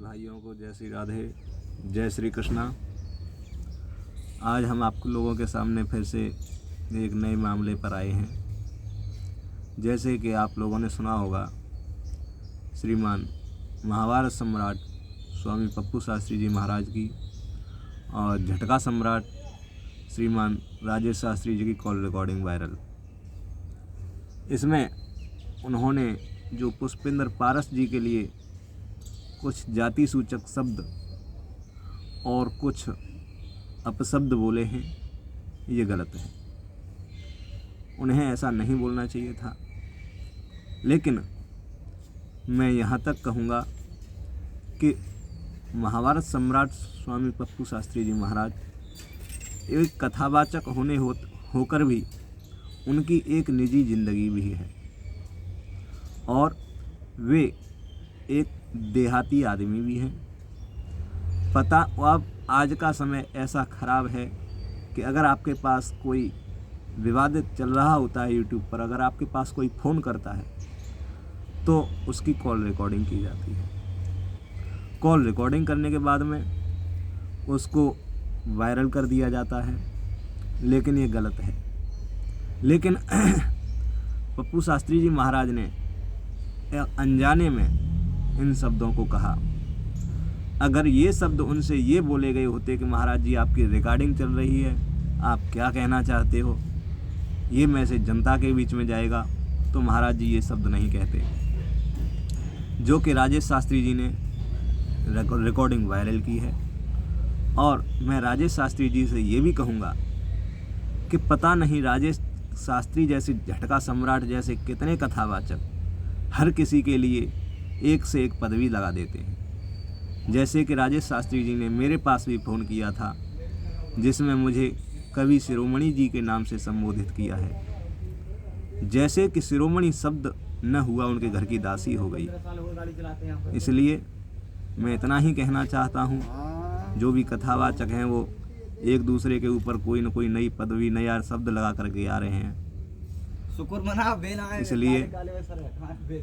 भाइयों को जय श्री राधे, जय श्री कृष्णा। आज हम आप लोगों के सामने फिर से एक नए मामले पर आए हैं। जैसे कि आप लोगों ने सुना होगा, श्रीमान महाभारत सम्राट स्वामी पप्पू शास्त्री जी महाराज की और झटका सम्राट श्रीमान राजेश शास्त्री जी की कॉल रिकॉर्डिंग वायरल। इसमें उन्होंने जो पुष्पेंद्र पारस जी के लिए कुछ जाति सूचक शब्द और कुछ अपशब्द बोले हैं, ये गलत है। उन्हें ऐसा नहीं बोलना चाहिए था। लेकिन मैं यहाँ तक कहूँगा कि महाभारत सम्राट स्वामी पप्पू शास्त्री जी महाराज एक कथावाचक होकर भी उनकी एक निजी ज़िंदगी भी है और वे एक देहाती आदमी भी हैं। पता अब आज का समय ऐसा ख़राब है कि अगर आपके पास कोई विवादित चल रहा होता है यूट्यूब पर, अगर आपके पास कोई फ़ोन करता है तो उसकी कॉल रिकॉर्डिंग की जाती है। कॉल रिकॉर्डिंग करने के बाद में उसको वायरल कर दिया जाता है, लेकिन ये गलत है। लेकिन पप्पू शास्त्री जी महाराज ने अनजाने में इन शब्दों को कहा। अगर ये शब्द उनसे ये बोले गए होते कि महाराज जी आपकी रिकॉर्डिंग चल रही है, आप क्या कहना चाहते हो, ये मैसेज जनता के बीच में जाएगा, तो महाराज जी ये शब्द नहीं कहते। जो कि राजेश शास्त्री जी ने रिकॉर्डिंग वायरल की है। और मैं राजेश शास्त्री जी से ये भी कहूँगा कि पता नहीं राजेश शास्त्री जैसे झटका सम्राट जैसे कितने कथावाचक हर किसी के लिए एक से एक पदवी लगा देते हैं। जैसे कि राजेश शास्त्री जी ने मेरे पास भी फ़ोन किया था, जिसमें मुझे कवि शिरोमणि जी के नाम से संबोधित किया है। जैसे कि शिरोमणि शब्द न हुआ, उनके घर की दासी हो गई। इसलिए मैं इतना ही कहना चाहता हूँ, जो भी कथावाचक हैं वो एक दूसरे के ऊपर कोई न कोई नई पदवी, नया शब्द लगा करके आ रहे हैं। इसलिए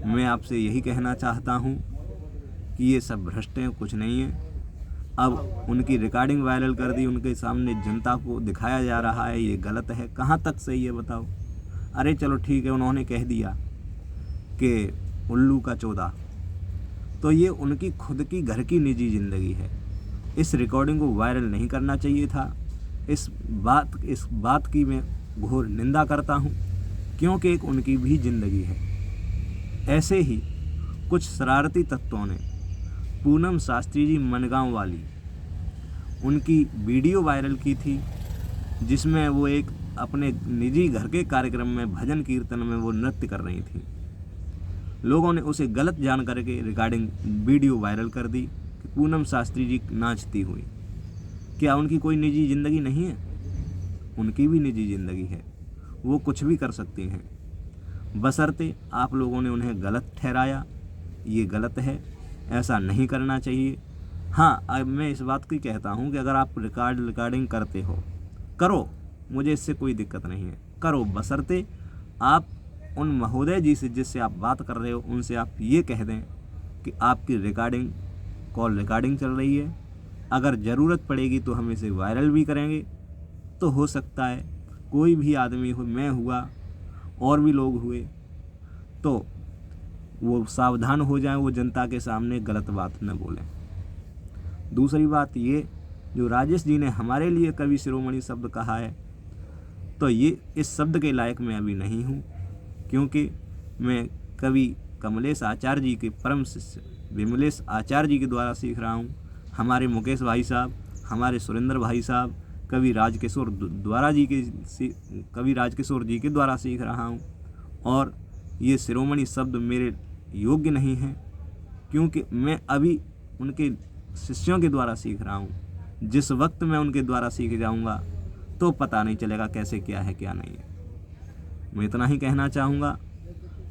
मैं आपसे यही कहना चाहता हूँ कि ये सब भ्रष्ट हैं, कुछ नहीं है। अब उनकी रिकॉर्डिंग वायरल कर दी, उनके सामने जनता को दिखाया जा रहा है, ये गलत है। कहाँ तक सही है बताओ। अरे चलो ठीक है, उन्होंने कह दिया कि उल्लू का चौदा, तो ये उनकी खुद की घर की निजी ज़िंदगी है। इस रिकॉर्डिंग को वायरल नहीं करना चाहिए था। इस बात की मैं घोर निंदा करता हूँ, क्योंकि एक उनकी भी ज़िंदगी है। ऐसे ही कुछ शरारती तत्वों ने पूनम शास्त्री जी मनगांव वाली उनकी वीडियो वायरल की थी, जिसमें वो एक अपने निजी घर के कार्यक्रम में भजन कीर्तन में वो नृत्य कर रही थी। लोगों ने उसे गलत जान करके रिकॉर्डिंग वीडियो वायरल कर दी कि पूनम शास्त्री जी नाचती हुई। क्या उनकी कोई निजी ज़िंदगी नहीं है? उनकी भी निजी ज़िंदगी है, वो कुछ भी कर सकती हैं, बशर्ते आप लोगों ने उन्हें गलत ठहराया। ये गलत है, ऐसा नहीं करना चाहिए। हाँ, अब मैं इस बात की कहता हूँ कि अगर आप रिकॉर्डिंग करते हो, करो, मुझे इससे कोई दिक्कत नहीं है, करो, बशर्ते आप उन महोदय जी से जिससे आप बात कर रहे हो उनसे आप ये कह दें कि आपकी कॉल रिकॉर्डिंग चल रही है, अगर ज़रूरत पड़ेगी तो हम इसे वायरल भी करेंगे। तो हो सकता है कोई भी आदमी हो, मैं हुआ और भी लोग हुए, तो वो सावधान हो जाएं, वो जनता के सामने गलत बात न बोलें। दूसरी बात ये, जो राजेश जी ने हमारे लिए कवि शिरोमणि शब्द कहा है, तो ये इस शब्द के लायक मैं अभी नहीं हूँ, क्योंकि मैं कवि कमलेश आचार्य जी के परम शिष्य विमलेश आचार्य जी के द्वारा सीख रहा हूँ। हमारे मुकेश भाई साहब, हमारे सुरेंद्र भाई साहब कवि राजकिशोर जी के द्वारा सीख रहा हूँ। और ये शिरोमणि शब्द मेरे योग्य नहीं है, क्योंकि मैं अभी उनके शिष्यों के द्वारा सीख रहा हूँ। जिस वक्त मैं उनके द्वारा सीख जाऊँगा तो पता नहीं चलेगा कैसे क्या है क्या नहीं है। मैं इतना ही कहना चाहूँगा।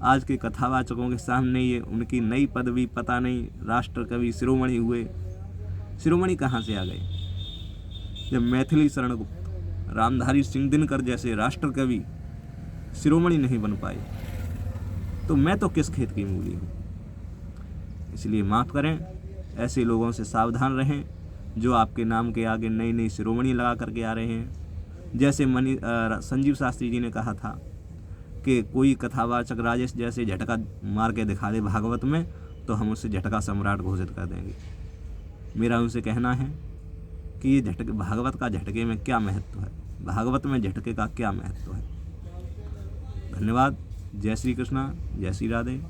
आज के कथावाचकों के सामने ये उनकी नई पदवी, पता नहीं राष्ट्र कवि शिरोमणि हुए। शिरोमणि कहाँ से आ गए? जब मैथिली शरण गुप्त, रामधारी सिंह दिनकर जैसे राष्ट्र कवि शिरोमणि नहीं बन पाए, तो मैं तो किस खेत की मूली हूँ। इसलिए माफ़ करें, ऐसे लोगों से सावधान रहें जो आपके नाम के आगे नई नई शिरोमणि लगा करके आ रहे हैं। जैसे संजीव शास्त्री जी ने कहा था कि कोई कथावाचक राजेश जैसे झटका मार के दिखा दे भागवत में तो हम उसे झटका सम्राट घोषित कर देंगे। मेरा उनसे कहना है कि ये झटके, भागवत का झटके में क्या महत्व है, भागवत में झटके का क्या महत्व है। धन्यवाद। जय श्री कृष्णा, जय श्री राधे।